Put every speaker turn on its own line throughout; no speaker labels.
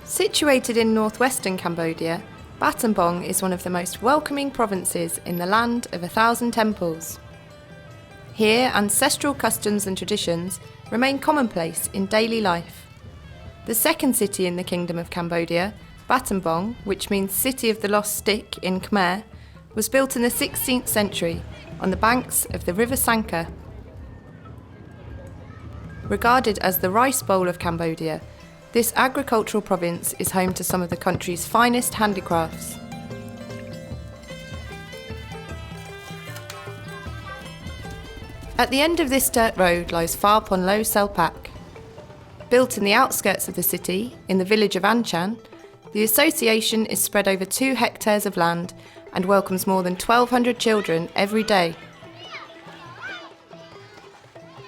Situated in northwestern Cambodia, Battambang is one of the most welcoming provinces in the land of 1,000 temples. Here, ancestral customs and traditions remain commonplace in daily life. The second city in the Kingdom of Cambodia, Battambang, which means City of the Lost Stick in Khmer, was built in the 16th century on the banks of the River Sangka. Regarded as the rice bowl of Cambodia, this agricultural province is home to some of the country's finest handicrafts. At the end of this dirt road lies Phare Ponleu Selpak. Built in the outskirts of the city, in the village of Anchan, the association is spread over 2 hectares of land and welcomes more than 1,200 children every day.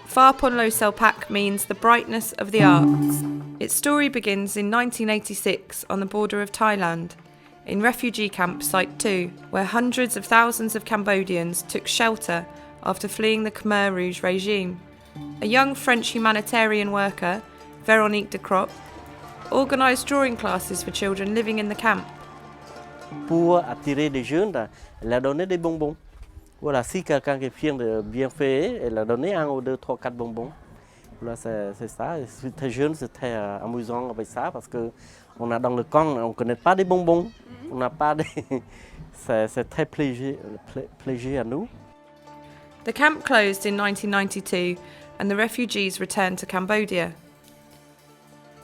Phare Ponleu Selpak means the brightness of the arts. Its story begins in 1986 on the border of Thailand, in refugee camp Site 2, where hundreds of thousands of Cambodians took shelter after fleeing the Khmer Rouge regime. A young French humanitarian worker, Véronique de Cropp, organised drawing classes for children living in the camp.
Pour attirer des jeunes, elle a donné des bonbons. Voilà, si quelqu'un qui vient de bien fait, elle a donné 1 ou 2, 3, 4 bonbons. Voilà, c'est ça. C'est très jeune, c'est très amusant avec ça parce que on a dans le camp, on ne connaît pas des bonbons. On n'a pas des... c'est très plaisir à nous.
The camp closed in 1992 and the refugees returned to Cambodia.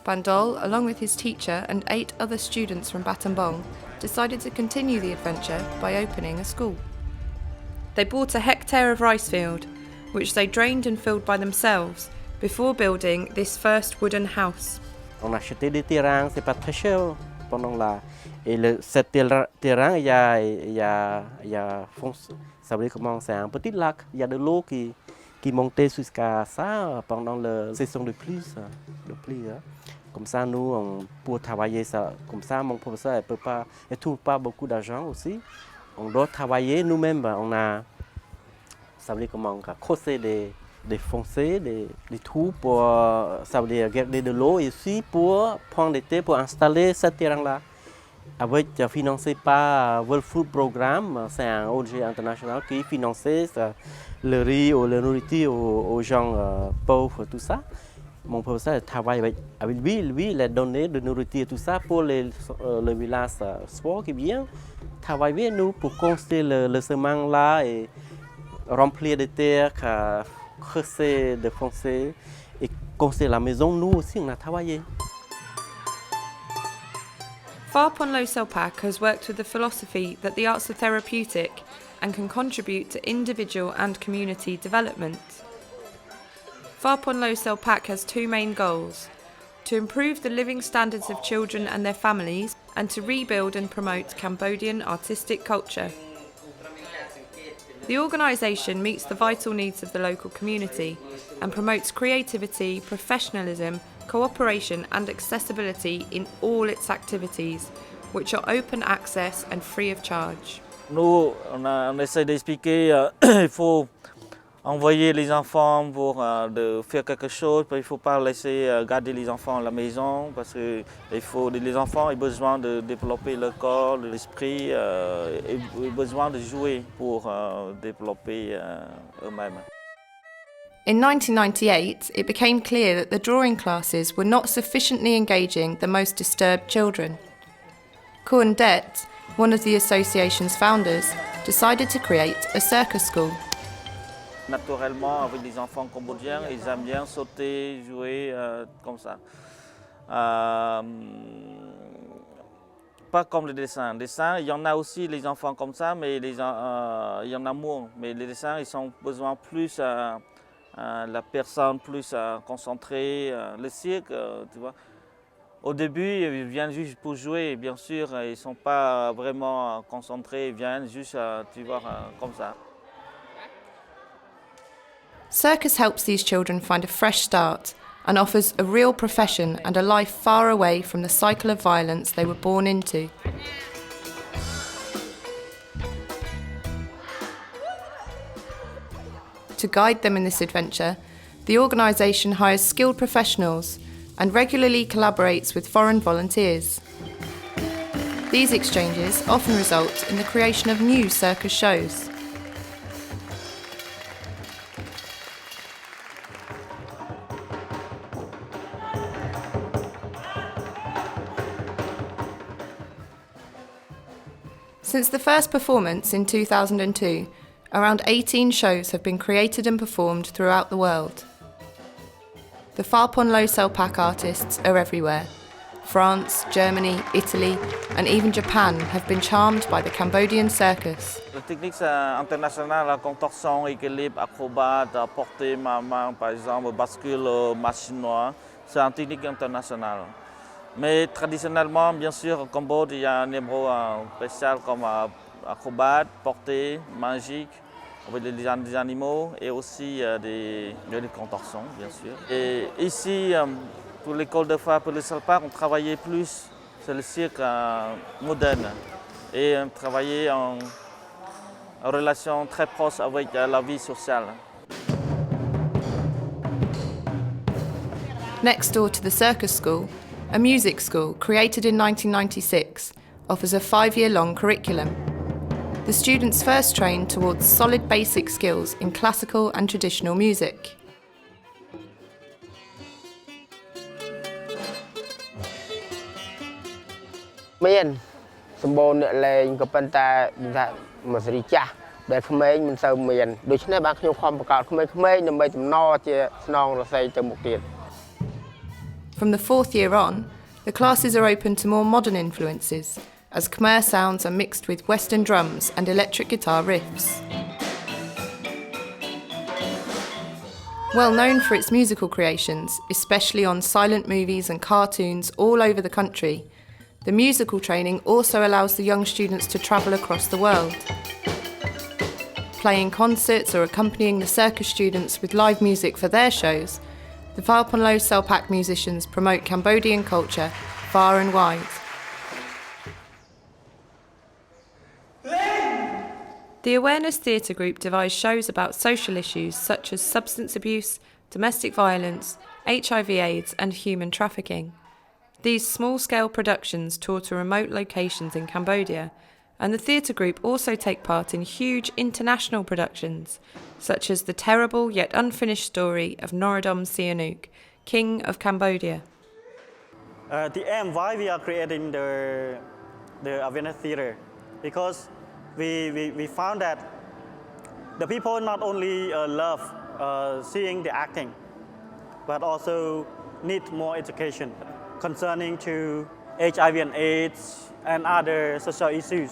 Bandol, along with his teacher and 8 other students from Battambang, decided to continue the adventure by opening a school. They bought a hectare of rice field, which they drained and filled by themselves, before building this first wooden house.
On a acheté des terrains, c'est pas très cher pendant là. Et ce terrain, il y a ça veut dire comment, c'est un petit lac. Il y a de l'eau qui montait jusqu'à ça pendant la saison de pluie. Hein. Comme ça, nous, pour travailler ça, comme ça, mon professeur ne trouve pas beaucoup d'argent aussi. On doit travailler nous-mêmes. On a, ça veut dire comment, on a creusé des fossés, des trous pour, ça veut dire garder de l'eau et aussi pour prendre des terres pour installer ce terrain-là. Avec financé par World Food Programme, c'est un ONG international qui finançait le riz ou la nourriture aux gens pauvres, tout ça. Mon professeur travaille avec lui, il a donné de nourriture, tout ça pour le village sport qui vient travailler avec nous pour construire le chemin là et remplir des terres, creuser des fossés et construire la maison. Nous aussi, on a travaillé.
Phare Ponleu Selpak has worked with the philosophy that the arts are therapeutic and can contribute to individual and community development. Phare Ponleu Selpak has 2 main goals: to improve the living standards of children and their families, and to rebuild and promote Cambodian artistic culture. The organisation meets the vital needs of the local community and promotes creativity, professionalism, cooperation and accessibility in all its activities, which are open access and free of charge.
Nous, on essaie d'expliquer il faut envoyer les enfants pour de faire quelque chose, il ne faut pas laisser garder les enfants à la maison parce que les enfants ont besoin de développer leur corps, l'esprit, ont besoin de jouer pour développer eux-mêmes.
In 1998, it became clear that the drawing classes were not sufficiently engaging the most disturbed children. Kuan Det, one of the association's founders, decided to create a circus school.
Naturellement, avec les enfants cambodgiens, ils aiment bien sauter, jouer comme ça. Pas comme les dessins. Il y en a aussi les enfants comme ça, mais il y en a moins. Mais les dessins, ils ont besoin plus la personne plus concentrée. Le cirque, tu vois. Au début, ils viennent juste pour jouer, bien sûr, ils ne sont pas vraiment concentrés, ils viennent juste, tu vois, comme ça.
Circus helps these children find a fresh start and offers a real profession and a life far away from the cycle of violence they were born into. To guide them in this adventure, the organisation hires skilled professionals and regularly collaborates with foreign volunteers. These exchanges often result in the creation of new circus shows. Since the first performance in 2002, around 18 shows have been created and performed throughout the world. The Phare Ponleu Selpak artists are everywhere. France, Germany, Italy, and even Japan have been charmed by the Cambodian circus.
La technique internationale, la contorsion, équilibre, acrobate, portée, main, par exemple, bascule, marche chinois, c'est une technique internationale. Mais traditionnellement, bien sûr, au Cambodge, il y a un numéro spécial comme acrobate, portée, magique, avec des animaux et aussi des contorsions, bien sûr. Et ici, pour l'école de Phare Ponleu Selpak, on travaillait plus sur le cirque moderne et on travaillait en relation très proche avec la vie sociale.
Next door to the circus school, a music school created in 1996 offers a 5-year-long curriculum. The students first train towards solid basic skills in classical and traditional music.
Miền, sầm bồn lên có phần ta mà sẽ đi cha để không mấy mình sờ miền, đối với bạn khôngความประกาศkhông mấy nhưng mấy tụm no chia non là xây từ một tiền.
From the 4th year on, the classes are open to more modern influences, as Khmer sounds are mixed with Western drums and electric guitar riffs. Well known for its musical creations, especially on silent movies and cartoons all over the country, the musical training also allows the young students to travel across the world. Playing concerts or accompanying the circus students with live music for their shows, the Phare Ponleu Selpak musicians promote Cambodian culture far and wide. The Awareness Theatre Group devised shows about social issues such as substance abuse, domestic violence, HIV/AIDS and human trafficking. These small-scale productions tour to remote locations in Cambodia, and the theatre group also take part in huge international productions, such as the terrible yet unfinished story of Norodom Sihanouk, King of Cambodia.
The aim why we are creating the Awareness Theatre, because we found that the people not only love seeing the acting, but also need more education concerning to HIV and AIDS and other social issues.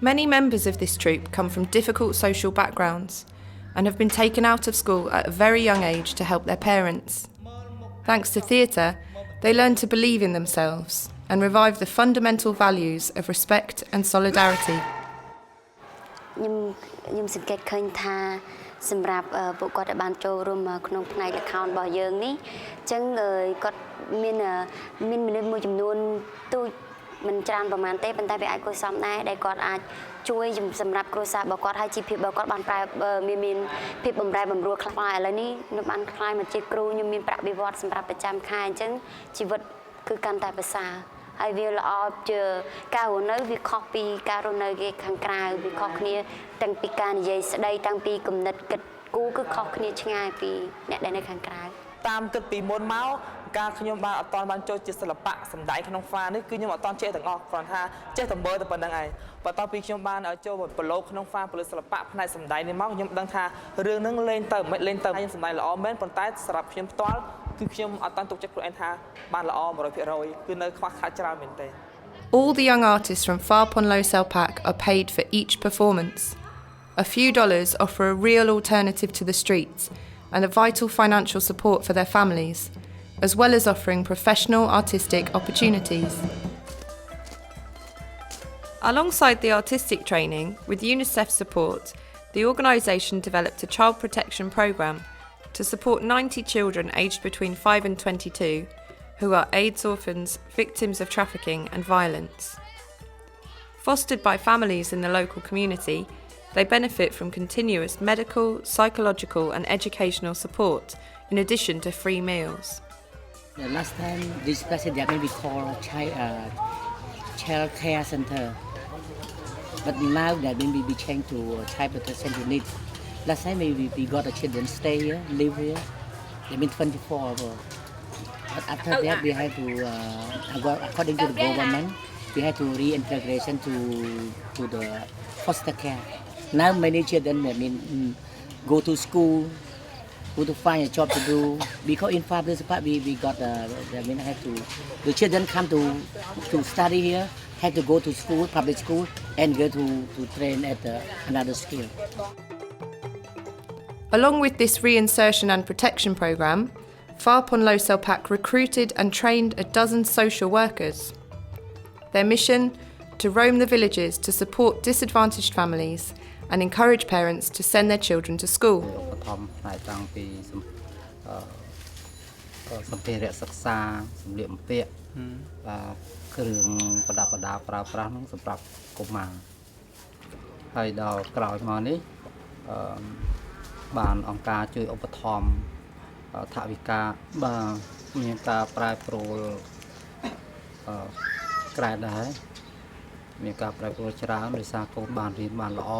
Many members of this troupe come from difficult social backgrounds and have been taken out of school at a very young age to help their parents. Thanks to theatre, they learn to believe in themselves and revive the fundamental values of respect and solidarity.
ខ្ញុំសង្កេតឃើញថាសម្រាប់ពួកគាត់ដែលបានចូលរួមក្នុងផ្នែក account របស់យើងនេះអញ្ចឹងគាត់មានមនុស្សមួយចំនួនទូចមិនច្រើនប្រហែលទេប៉ុន្តែវាអាចគួរសមដែរដែលគាត់អាចជួយសម្រាប់គ្រួសាររបស់គាត់ហើយជីវភាពរបស់គាត់បានប្រែមានភាពបំរែបំរួលខ្លះហើយឥឡូវនេះខ្ញុំបានខ្លាយមកជាគ្រូខ្ញុំមានប្រាក់បៀវត្សសម្រាប់ប្រចាំខែអញ្ចឹងជីវិតគឺកាន់តែប្រសើរហើយវាល្អជាការរស់នៅវាខុសពីការរស់នៅគេខាងក្រៅវាខុសគ្នាតាំងពីការនិយាយស្ដីតាំងពីគំនិតគិតគូរគឺខុសគ្នាឆ្ងាយពីអ្នកដែលនៅខាងក្រៅតាមគិតពីមុនមកការខ្ញុំបានអត់បានចូលជាសិល្បៈសម្ដែងក្នុងហ្វានេះគឺខ្ញុំអត់ចេះទាំងអស់គ្រាន់ថាចេះតែមើលតែប៉ុណ្្នឹងឯងបន្ទាប់ពីខ្ញុំបានចូលប្រឡូកក្នុងហ្វាពលិសិល្បៈផ្នែកសម្ដែងនេះមកខ្ញុំដឹងថារឿងហ្នឹងលេងទៅមិនលេងទៅខ្ញុំសម្ដែងល្អមែនប៉ុន្តែសម្រាប់ខ្ញុំផ្ទាល់គឺខ្ញុំអត់តាន់ទុកចិត្តខ្លួនឯងថាបានល្អ 100% គឺនៅខ្វះខាតច្រើនមែនទេ
All the young artists from Phare Ponleu Selpak are paid for each performance. A few dollars offer a real alternative to the streets and a vital financial support for their families, as well as offering professional artistic opportunities. Alongside the artistic training, with UNICEF support, the organisation developed a child protection programme to support 90 children aged between 5 and 22 who are AIDS orphans, victims of trafficking and violence. Fostered by families in the local community, they benefit from continuous medical, psychological and educational support, in addition to free meals.
The last time this place they maybe called child care center, but now that maybe be changed to child protection unit. Last time maybe we got the children stay here, live here. They been 24 hours. But after that we had to, according to the government, we had to reintegration to the foster care. Now many children go to school, go to find a job to do. Because in Phare Ponleu Selpak we got the children come to study here, had to go to school, public school, and go to train at another skill.
Along with this reinsertion and protection programme, Phare Ponleu Selpak recruited and trained a dozen social workers. Their mission? To roam the villages to support disadvantaged families and encourage parents to send their children to school.
សម្ភារៈសិក្សាសម្លៀកបំពាក់គ្រឿងប្រដាប់ប្រដាប្រើប្រាស់នោះសម្រាប់កុមារហើយដល់ក្រោយមកនេះបានអង្គការជួយឧបត្ថម្ភថវិកាបាទមានការប្រែប្រួលក្រែដែរមានការប្រែប្រួលច្រើនដោយសារកូនបានរៀនបានល្អ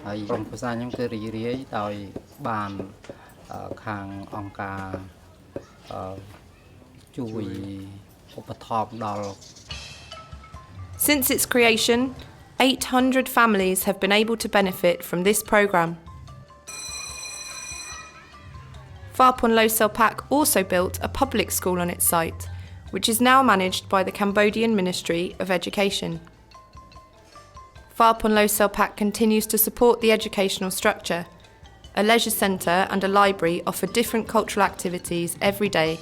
ហើយក្រុមប្រឹក្សាខ្ញុំគឺរីករាយដោយបានខាងអង្គការជួយឧបត្ថម្ភដល់
Since its creation, 800 families have been able to benefit from this programme. Phare Ponleu Selpak also built a public school on its site, which is now managed by the Cambodian Ministry of Education. Phare Ponleu Selpak continues to support the educational structure. A leisure centre and a library offer different cultural activities every day,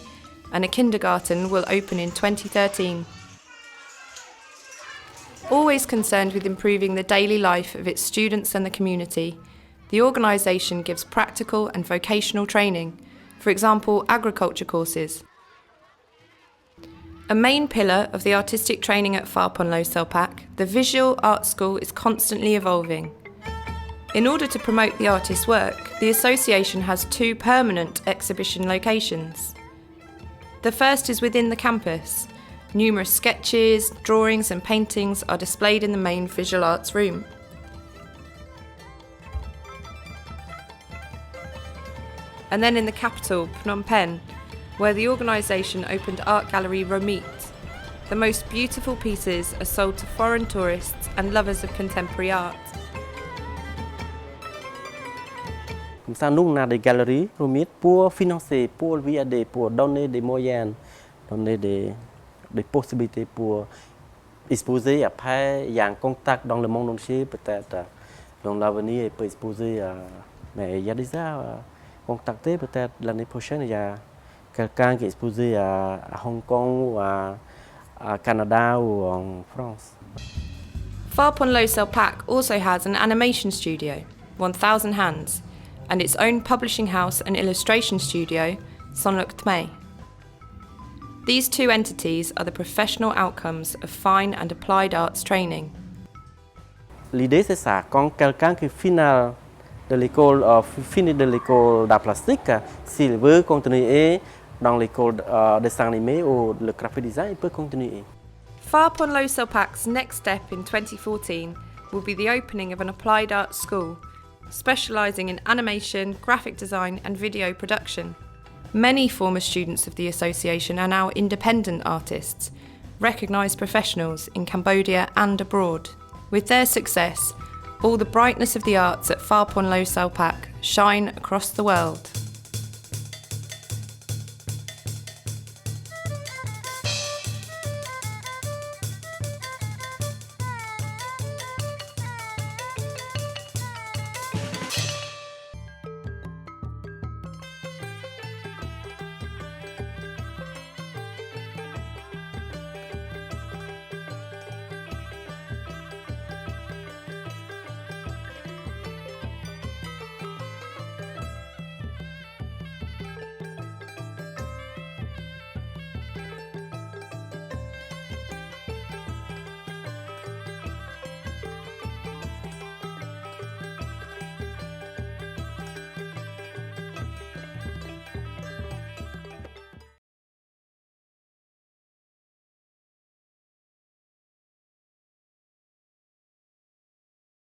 and a kindergarten will open in 2013. Always concerned with improving the daily life of its students and the community, the organisation gives practical and vocational training, for example agriculture courses. A main pillar of the artistic training at Phare Ponleu Selpak, the Visual Arts School is constantly evolving. In order to promote the artist's work, the association has 2 permanent exhibition locations. The first is within the campus. Numerous sketches, drawings and paintings are displayed in the main visual arts room. And then in the capital, Phnom Penh, where the organisation opened art gallery Romit. The most beautiful pieces are sold to foreign tourists and lovers of contemporary art.
Comme ça, nous, on a des galeries Romit pour financer, pour aider, pour donner des moyens, donner des possibilités pour exposer. Après, il y a un contact dans le monde entier, peut-être dans l'avenir, il peut exposer. Mais il y a déjà contacté, peut-être l'année prochaine, il y a quelqu'un qui est exposé à Hong Kong ou à Canada ou en France.
Phare Ponleu Selpak also has an animation studio, 1000 Hands, and its own publishing house and illustration studio, Sonluk Tmei. These 2 entities are the professional outcomes of fine and applied arts training.
L'idée c'est ça, quand quelqu'un qui finit de l'école d'art plastique, s'il veut continuer dans l'école de dessin animé ou le graphic design, il peut continuer.
Phare Ponleu Selpak's next step in 2014 will be the opening of an applied arts school, specialising in animation, graphic design and video production. Many former students of the association are now independent artists, recognised professionals in Cambodia and abroad. With their success, all the brightness of the arts at Phare Ponleu Selpak shine across the world.